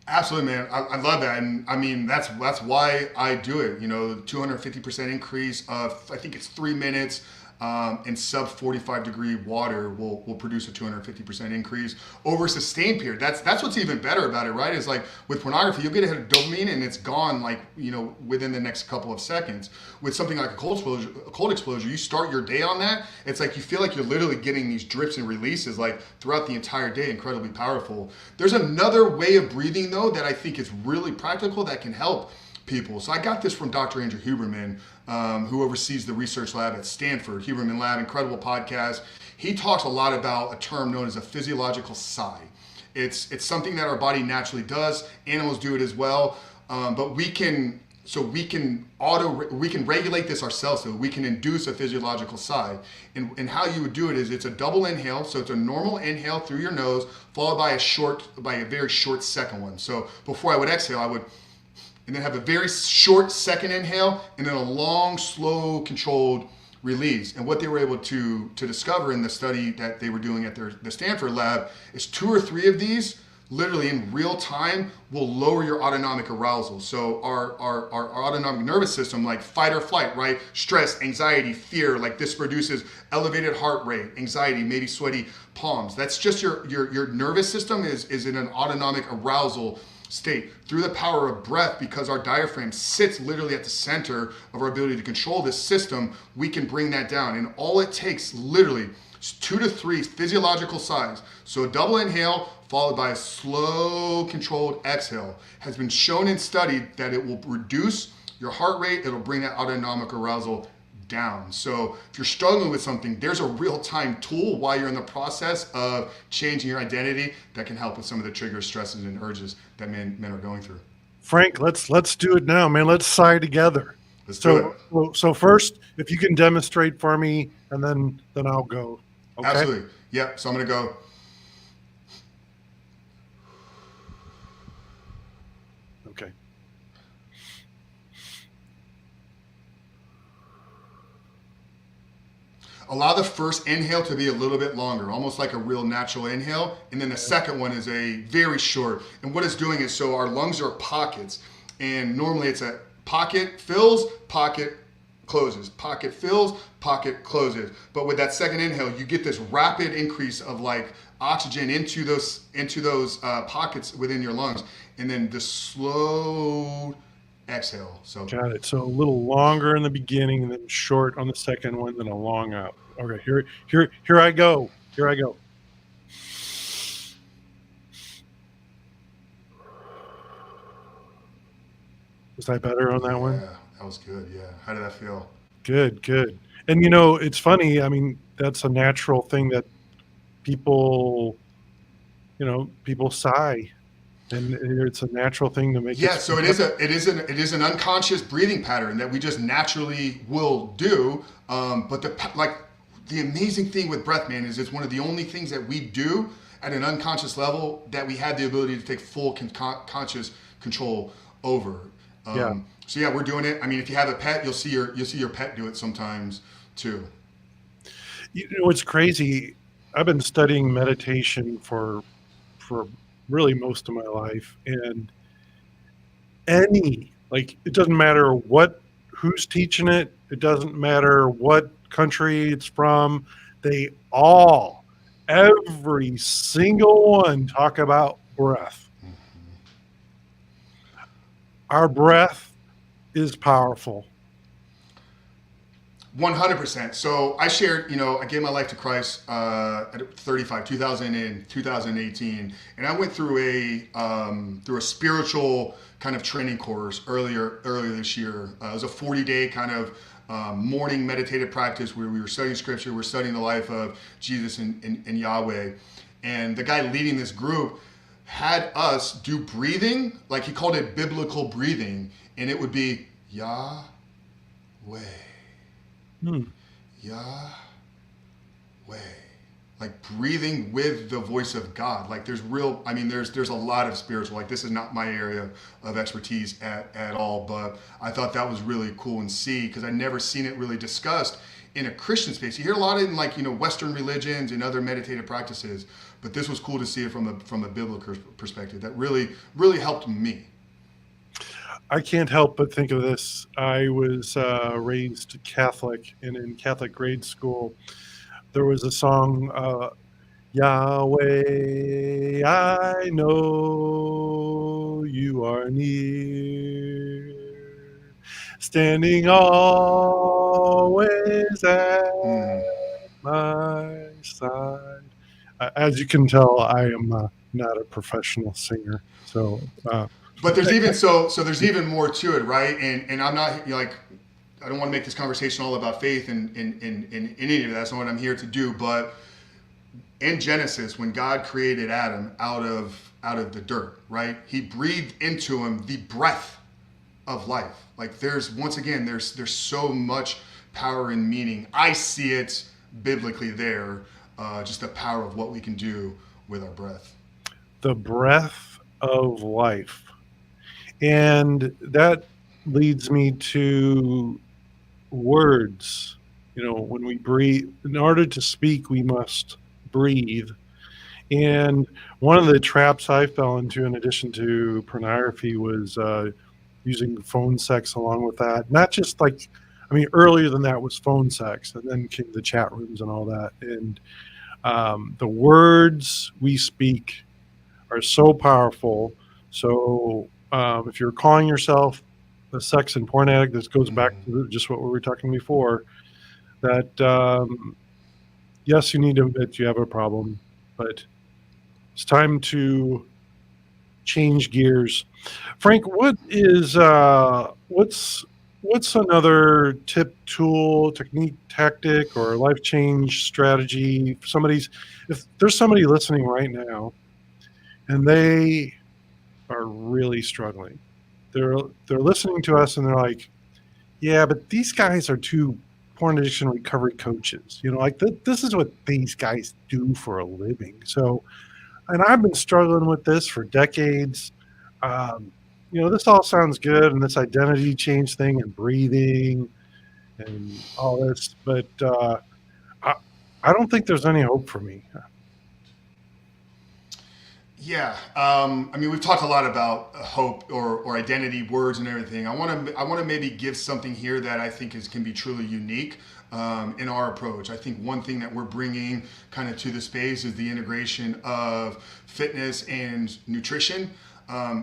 Absolutely, man. I love that. And I mean, that's why I do it. 250% increase of, I think it's 3 minutes in sub 45 degree water will produce a 250% increase over a sustained period. That's what's even better about it, right? Is like with pornography, you'll get a hit of dopamine and it's gone like, within the next couple of seconds. With something like a cold exposure, you start your day on that. It's like you feel like you're literally getting these drips and releases like throughout the entire day, incredibly powerful. There's another way of breathing though that I think is really practical that can help people. So I got this from Dr. Andrew Huberman, who oversees the research lab at Stanford. Huberman Lab, incredible podcast. He talks a lot about a term known as a physiological sigh. It's something that our body naturally does. Animals do it as well, but we can regulate this ourselves. So we can induce a physiological sigh. And how you would do it is it's a double inhale. So it's a normal inhale through your nose, followed by a very short second one. So before I would exhale, and then have a very short second inhale, and then a long, slow, controlled relieves. And what they were able to discover in the study that they were doing at the Stanford lab is 2 or 3 of these literally in real time will lower your autonomic arousal. So our autonomic nervous system, like fight or flight, right? Stress, anxiety, fear, like this produces elevated heart rate, anxiety, maybe sweaty palms. That's just your nervous system is in an autonomic arousal state. Through the power of breath, because our diaphragm sits literally at the center of our ability to control this system, we can bring that down. And all it takes literally is 2 to 3 physiological sighs. So a double inhale followed by a slow controlled exhale has been shown and studied that it will reduce your heart rate. It'll bring that autonomic arousal down. So if you're struggling with something, there's a real-time tool while you're in the process of changing your identity that can help with some of the triggers, stresses, and urges that men are going through. Frank, let's do it now, man. Let's sigh together. Let's do it. So first, if you can demonstrate for me, and then I'll go. Okay? Absolutely. Yep. So I'm gonna go. Okay. Allow the first inhale to be a little bit longer, almost like a real natural inhale. And then the second one is a very short. And what it's doing is, so our lungs are pockets. And normally it's a pocket fills, pocket closes, pocket fills, pocket closes. But with that second inhale, you get this rapid increase of like oxygen into those pockets within your lungs. And then the slow exhale. So got it. So a little longer in the beginning, and then short on the second one, then a long out. Okay, here I go. Here I go. Was I better on that one? Yeah, that was good. Yeah. How did that feel? Good. And it's funny. I mean, that's a natural thing that people sigh. And it's a natural thing to make. Yeah, so it is an unconscious breathing pattern that we just naturally will do. But the amazing thing with breath, man, is it's one of the only things that we do at an unconscious level that we have the ability to take full conscious control over. So yeah, we're doing it. I mean, if you have a pet, you'll see your pet do it sometimes too. It's crazy. I've been studying meditation for really most of my life, and it doesn't matter who's teaching it, it doesn't matter what country it's from, every single one talk about breath. Our breath is powerful. 100%. So I shared, I gave my life to Christ at 35, 2018, and I went through a spiritual kind of training course earlier this year. It was a 40-day kind of morning meditative practice where we were studying scripture, we were studying the life of Jesus and Yahweh, and the guy leading this group had us do breathing, like he called it biblical breathing, and it would be Yahweh. Yahweh. Like breathing with the voice of God. Like there's a lot of spiritual, like this is not my area of expertise at all, but I thought that was really cool and see, because I'd never seen it really discussed in a Christian space. You hear a lot in Western religions and other meditative practices, but this was cool to see it from a biblical perspective. That really, really helped me. I can't help but think of this. I was raised Catholic, and in Catholic grade school, there was a song, Yahweh, I know you are near, standing always at my side. As you can tell, I am not a professional singer, so... But there's even there's even more to it, right? And I'm not I don't want to make this conversation all about faith and in any of that. That's not what I'm here to do. But in Genesis, when God created Adam out of the dirt, right? He breathed into him the breath of life. Like there's so much power and meaning. I see it biblically there, just the power of what we can do with our breath. The breath of life. And that leads me to words When we breathe, in order to speak, we must breathe. And one of the traps I fell into, in addition to pornography, was using phone sex along with that. Not just like, I mean, earlier than that was phone sex, and then came the chat rooms and all that. And the words we speak are so powerful. So if you're calling yourself a sex and porn addict, this goes back to just what we were talking before, that yes, you need to admit you have a problem, but it's time to change gears. Frank, what's another tip, tool, technique, tactic, or life change strategy? If there's somebody listening right now and they are really struggling, they're listening to us and they're like, yeah, but these guys are two porn addiction recovery coaches. Like this is what these guys do for a living. So, and I've been struggling with this for decades. This all sounds good, and this identity change thing, and breathing, and all this, but I don't think there's any hope for me. Yeah, I mean, we've talked a lot about hope or identity, words, and everything. I want to maybe give something here that I think can be truly unique in our approach. I think one thing that we're bringing kind of to the space is the integration of fitness and nutrition.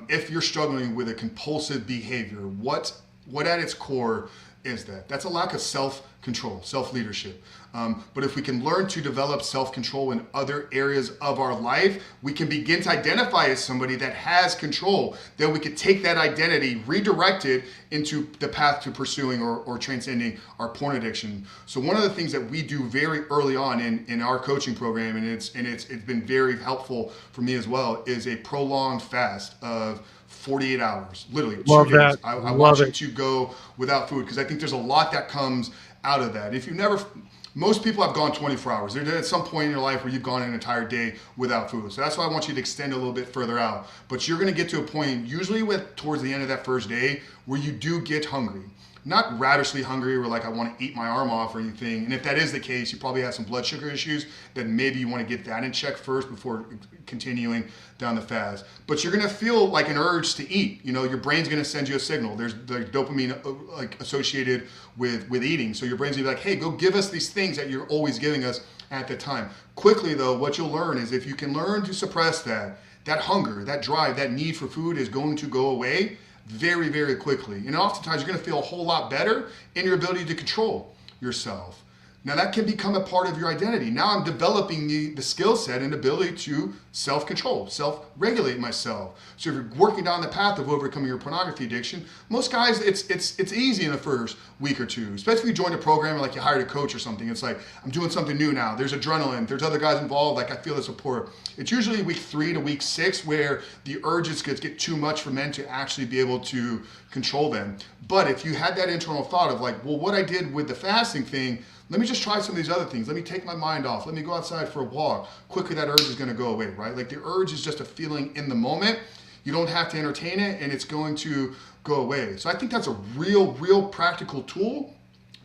If you're struggling with a compulsive behavior, what at its core is that? That's a lack of self-control, self-leadership. But if we can learn to develop self-control in other areas of our life, we can begin to identify as somebody that has control. Then we could take that identity, redirect it into the path to pursuing or transcending our porn addiction. So one of the things that we do very early on in our coaching program, and it's been very helpful for me as well, is a prolonged fast of 48 hours, literally 2 Love days. that. I want you to go without food because I think there's a lot that comes out of that. Most people have gone 24 hours. There's at some point in your life where you've gone an entire day without food. So that's why I want you to extend a little bit further out. But you're going to get to a point, usually towards the end of that first day, where you do get hungry. Not ravishly hungry, where like I want to eat my arm off or anything. And if that is the case, you probably have some blood sugar issues. Then maybe you want to get that in check first before continuing down the fast. But you're going to feel like an urge to eat. Your brain's going to send you a signal. There's the dopamine like associated with eating. So your brain's going to be like, hey, go give us these things that you're always giving us at the time. Quickly though, what you'll learn is if you can learn to suppress that hunger, that drive, that need for food is going to go away very, very quickly. And oftentimes you're going to feel a whole lot better in your ability to control yourself. Now that can become a part of your identity. Now I'm developing the skill set and ability to self-control, self-regulate myself. So if you're working down the path of overcoming your pornography addiction, most guys, it's easy in the first week or two, especially if you join a program or like you hired a coach or something. It's like, I'm doing something new now. There's adrenaline. There's other guys involved. Like I feel the support. It's usually week 3 to week 6 where the urges get too much for men to actually be able to control them. But if you had that internal thought of like, well, what I did with the fasting thing, let me just try some of these other things. Let me take my mind off. Let me go outside for a walk. Quickly, that urge is going to go away, right? Like the urge is just a feeling in the moment. You don't have to entertain it, and it's going to go away. So I think that's a real practical tool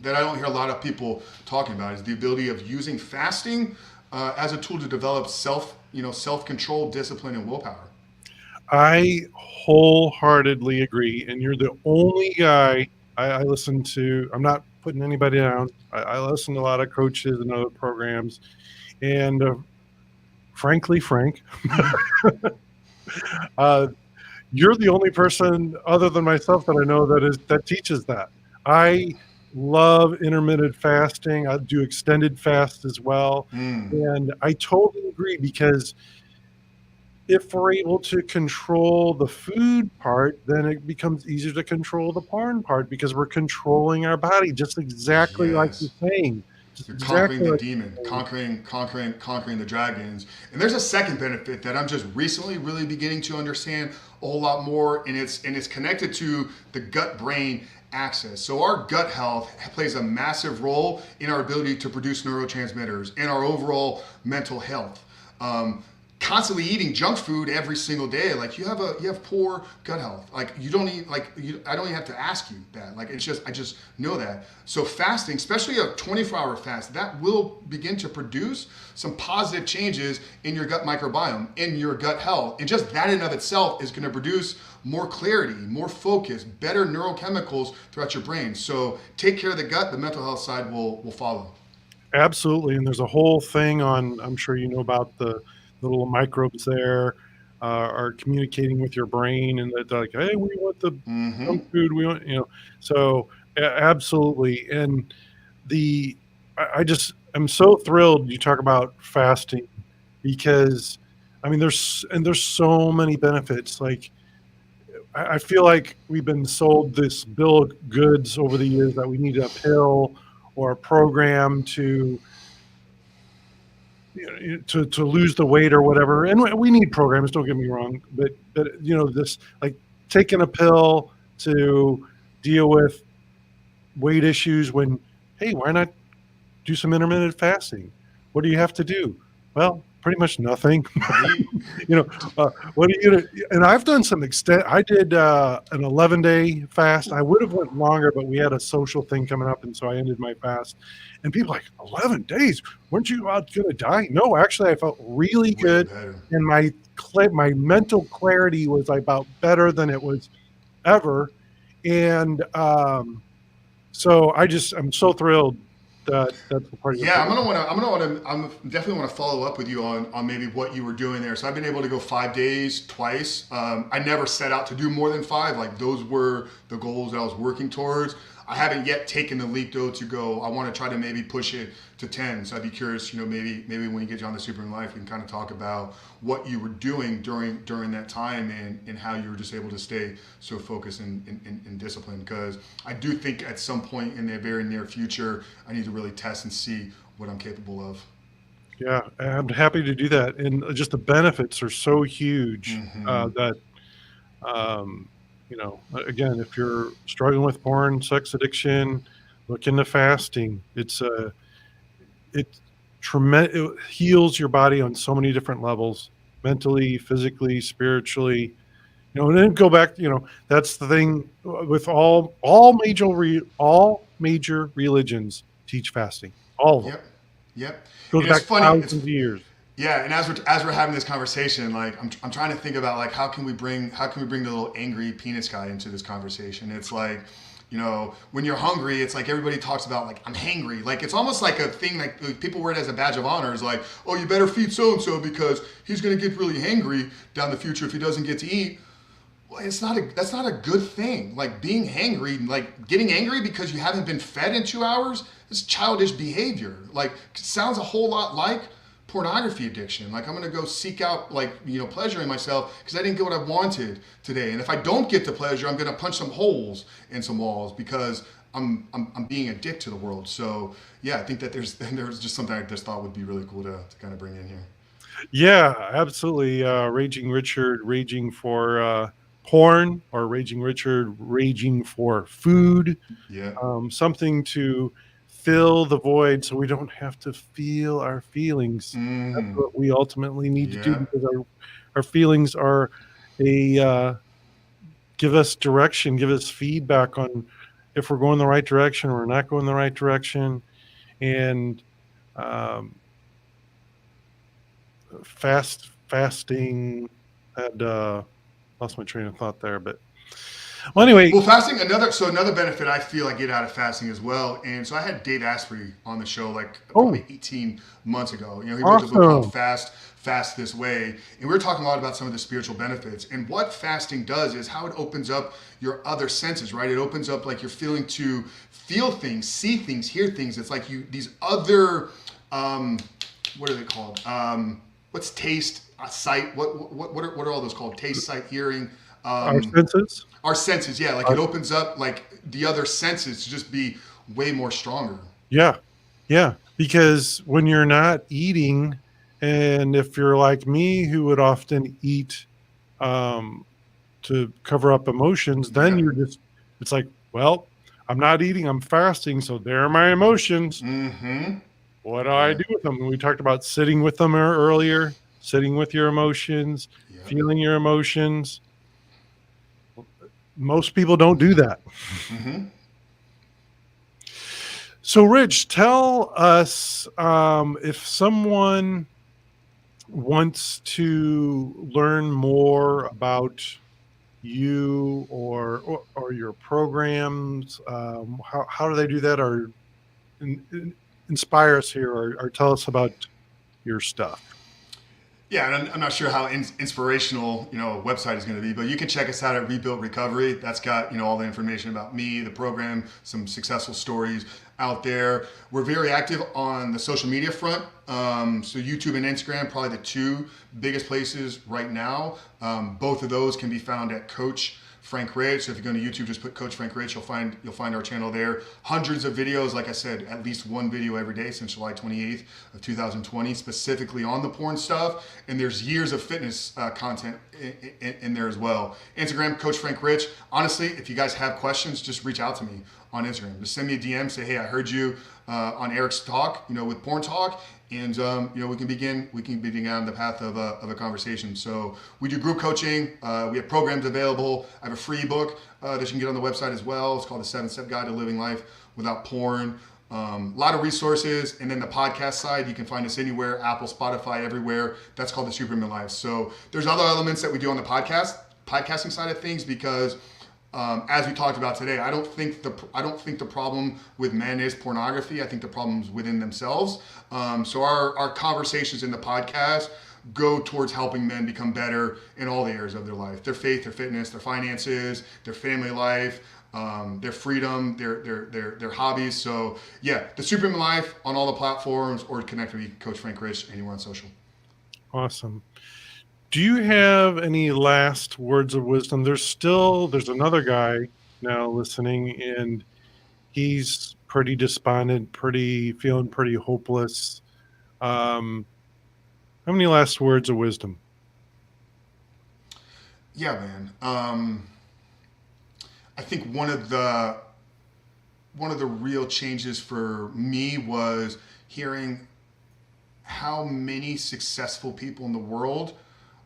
that I don't hear a lot of people talking about, is the ability of using fasting as a tool to develop self-control, discipline, and willpower. I wholeheartedly agree, and you're the only guy I listen to. I'm not putting anybody down. I listen to a lot of coaches and other programs, and frankly, Frank, you're the only person other than myself that I know that teaches that. I love intermittent fasting. I do extended fast as well, and I totally agree, because if we're able to control the food part, then it becomes easier to control the porn part, because we're controlling our body, just exactly like you're saying. You're conquering the demon, conquering the dragons. And there's a second benefit that I'm just recently really beginning to understand a whole lot more, and it's connected to the gut-brain axis. So our gut health plays a massive role in our ability to produce neurotransmitters and our overall mental health. constantly eating junk food every single day, like you have poor gut health. Like you don't eat, I don't even have to ask you that. Like it's just, I just know that. So fasting, especially a 24-hour fast, that will begin to produce some positive changes in your gut microbiome, in your gut health. And just that in of itself is going to produce more clarity, more focus, better neurochemicals throughout your brain. So take care of the gut, the mental health side will follow. Absolutely. And there's a whole thing on, I'm sure you know about the little microbes there are communicating with your brain, and they're like, hey, we want the Mm-hmm. junk food. We want, so absolutely. And I just, I'm so thrilled you talk about fasting because I mean, there's so many benefits. Like, I feel like we've been sold this bill of goods over the years that we need a pill or a program to to lose the weight or whatever. And we need programs, don't get me wrong, but this, like, taking a pill to deal with weight issues when, hey, why not do some intermittent fasting? What do you have to do? Well, pretty much nothing. What do you? And I've done some extent. I did an 11-day fast. I would have went longer, but we had a social thing coming up, and so I ended my fast. And people are like, 11 days? Weren't you going to die? No, actually, I felt really Way good, better. and my mental clarity was about better than it was ever. And so I'm so thrilled that's a part of your Yeah, program. I'm definitely want to follow up with you on maybe what you were doing there. So I've been able to go 5 days twice. I never set out to do more than 5. Like those were the goals that I was working towards. I haven't yet taken the leap though to go. I want to try to maybe push it to 10. So I'd be curious, maybe when you get you on the Super in Life, we can kind of talk about what you were doing during that time and how you were just able to stay so focused and disciplined. Because I do think at some point in the very near future, I need to really test and see what I'm capable of. Yeah, I'm happy to do that. And just the benefits are so huge Mm-hmm. that, again, if you're struggling with porn, sex addiction, look into fasting. It it heals your body on so many different levels, mentally, physically, spiritually. And then go back. That's the thing with all major religions teach fasting. All of them. Yep. Yep. Goes And it's back funny. thousands of years. Yeah, and as we're having this conversation, like I'm trying to think about like how can we bring the little angry penis guy into this conversation? It's like, when you're hungry, it's like everybody talks about like I'm hangry. Like it's almost like a thing like people wear it as a badge of honor. It's like, oh, you better feed so and so because he's gonna get really hangry down the future if he doesn't get to eat. Well, that's not a good thing. Like being hangry, like getting angry because you haven't been fed in 2 hours, is childish behavior. Like sounds a whole lot like pornography addiction. Like I'm gonna go seek out pleasure in myself because I didn't get what I wanted today. And if I don't get the pleasure, I'm gonna punch some holes in some walls because I'm being a dick to the world. So yeah, I think that there's just something I just thought would be really cool to kind of bring in here. Yeah, absolutely. Raging Richard raging for porn, or Raging Richard raging for food, Yeah. something to fill the void so we don't have to feel our feelings. That's Mm. what we ultimately need to do Yeah. because our feelings are give us direction, give us feedback on if we're going the right direction or not going the right direction. And um, fasting had lost my train of thought there, but well, anyway. Well, fasting another benefit I feel I get out of fasting as well. And so I had Dave Asprey on the show like Oh, probably 18 months ago. He wrote a book awesome. called Fast This Way, and we were talking a lot about some of the spiritual benefits. And what fasting does is how it opens up your other senses, right? It opens up like you're feeling to feel things, see things, hear things. It's like these other what are they called? What's taste, sight? What are all those called? Taste, sight, hearing. Our senses. Our senses, yeah, like Our, it opens up like the other senses to just be way more stronger. yeah, yeah. Because when you're not eating, and if you're like me, who would often eat um, to cover up emotions, then Yeah. it's like, well, I'm not eating, I'm fasting, so there are my emotions. Mm-hmm. What do I Yeah. do with them? And we talked about sitting with them earlier. sitting with your emotions, Yeah. feeling your emotions. Most people don't do that. Mm-hmm. So, Rich, tell us if someone wants to learn more about you or your programs, how do they do that? Or inspire us here, or tell us about your stuff. Yeah, and I'm not sure how inspirational a website is going to be, but you can check us out at Rebuilt Recovery. That's got all the information about me, the program, some successful stories out there. We're very active on the social media front, so YouTube and Instagram probably the two biggest places right now. Both of those can be found at Coach Frank Rich. So if you go to YouTube, just put Coach Frank Rich, you'll find our channel there. Hundreds of videos, like I said, at least one video every day since July 28th of 2020, specifically on the porn stuff. And there's years of fitness content in there as well. Instagram, Coach Frank Rich. Honestly, if you guys have questions, just reach out to me on Instagram. Just send me a DM, say, hey, I heard you on Eric's talk, with Porn Talk, and we can begin on the path of a conversation. So we do group coaching. We have programs available. I have a free book that you can get on the website as well. It's called The 7-Step Guide to Living Life Without Porn. A lot of resources. And then the podcast side, you can find us anywhere, Apple, Spotify, everywhere. That's called The Superman Life. So there's other elements that we do on the podcasting side of things, because as we talked about today, I don't think the problem with men is pornography. I think the problem's within themselves. So our conversations in the podcast go towards helping men become better in all the areas of their life: their faith, their fitness, their finances, their family life, their freedom, their hobbies. So yeah, the Superman Life on all the platforms, or connect with me, Coach Frank Rich, anywhere on social. Awesome. Do you have any last words of wisdom? There's another guy now listening, and he's pretty despondent, feeling pretty hopeless. How many last words of wisdom? Yeah, man. I think one of the real changes for me was hearing how many successful people in the world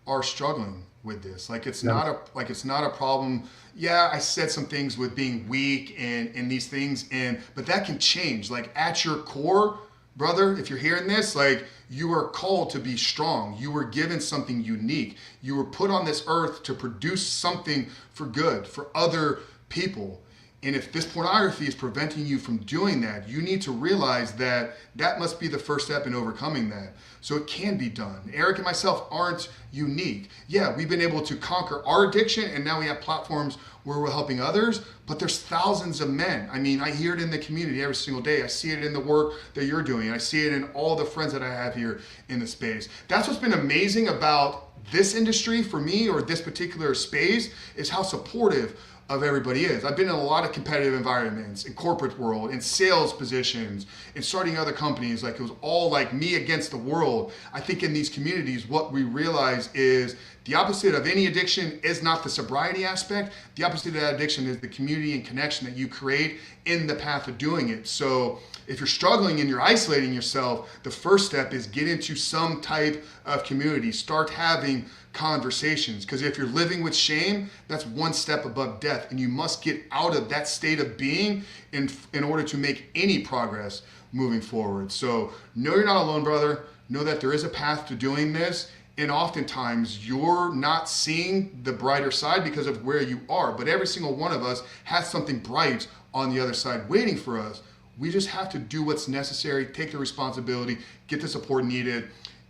are struggling with this. Like it's not a problem. Yeah, I said some things with being weak and these things, but that can change. Like at your core, brother, if you're hearing this, like you are called to be strong. You were given something unique. You were put on this earth to produce something for good, for other people. And if this pornography is preventing you from doing that, you need to realize that must be the first step in overcoming that. So it can be done. Eric and myself aren't unique. Yeah, we've been able to conquer our addiction, and now we have platforms where we're helping others, but there's thousands of men. I mean, I hear it in the community every single day. I see it in the work that you're doing. I see it in all the friends that I have here in the space. That's what's been amazing about this industry for me, or this particular space, is how supportive of everybody is. I've been in a lot of competitive environments, in corporate world, in sales positions, in starting other companies. Like it was all like me against the world. I think in these communities, what we realize is the opposite of any addiction is not the sobriety aspect. The opposite of that addiction is the community and connection that you create in the path of doing it. So if you're struggling and you're isolating yourself, the first step is get into some type of community. Start having conversations, because if you're living with shame, that's one step above death, and you must get out of that state of being in order to make any progress moving forward. So know you're not alone, brother. Know that there is a path to doing this, and oftentimes you're not seeing the brighter side because of where you are, but every single one of us has something bright on the other side waiting for us. We just have to do what's necessary, take the responsibility, get the support needed.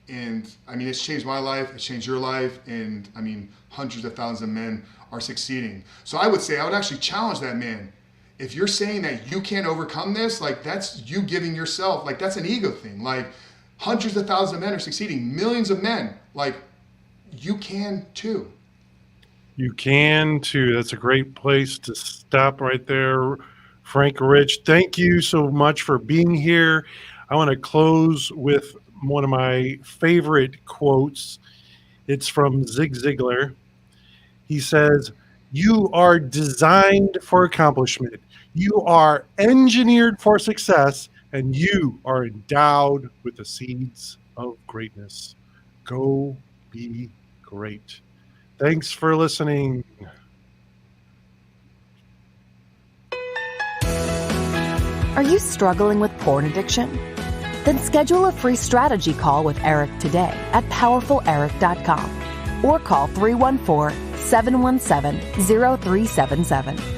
And I mean, it's changed my life, it's changed your life, and I mean, hundreds of thousands of men are succeeding. So I would actually challenge that man. If you're saying that you can't overcome this, like that's you giving yourself, like that's an ego thing. Like hundreds of thousands of men are succeeding, millions of men, like you can too. You can too. That's a great place to stop right there. Frank Rich, thank you so much for being here. I want to close with one of my favorite quotes. It's from Zig Ziglar. He says, "You are designed for accomplishment. You are engineered for success, and you are endowed with the seeds of greatness." Go be great. Thanks for listening. Are you struggling with porn addiction? Then schedule a free strategy call with Eric today at powerfuleric.com or call 314-717-0377.